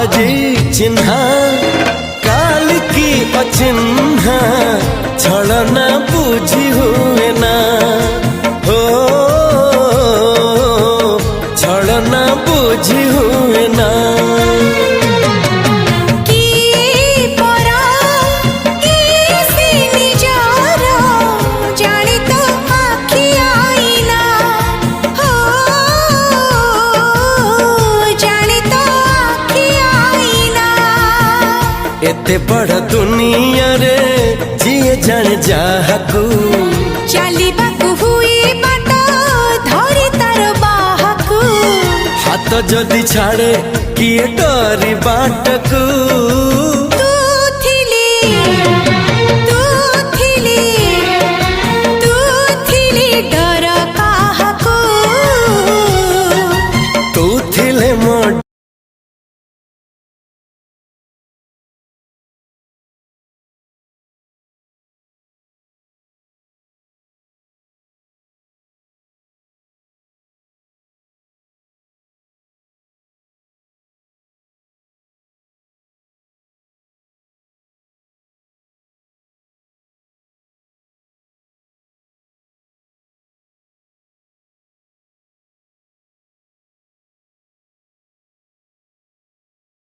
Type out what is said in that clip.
आजी चिन्हा काल की अचिन्हा छलना बुझी हुए ना हो छलना बुझी हुए ना एते बड़ दुनिया रे जिए जान जाहकू चलिबाकू हुई बाट धरी तार बाहकू हाथ जदि छाड़े किए डरी बाटकू तू थिली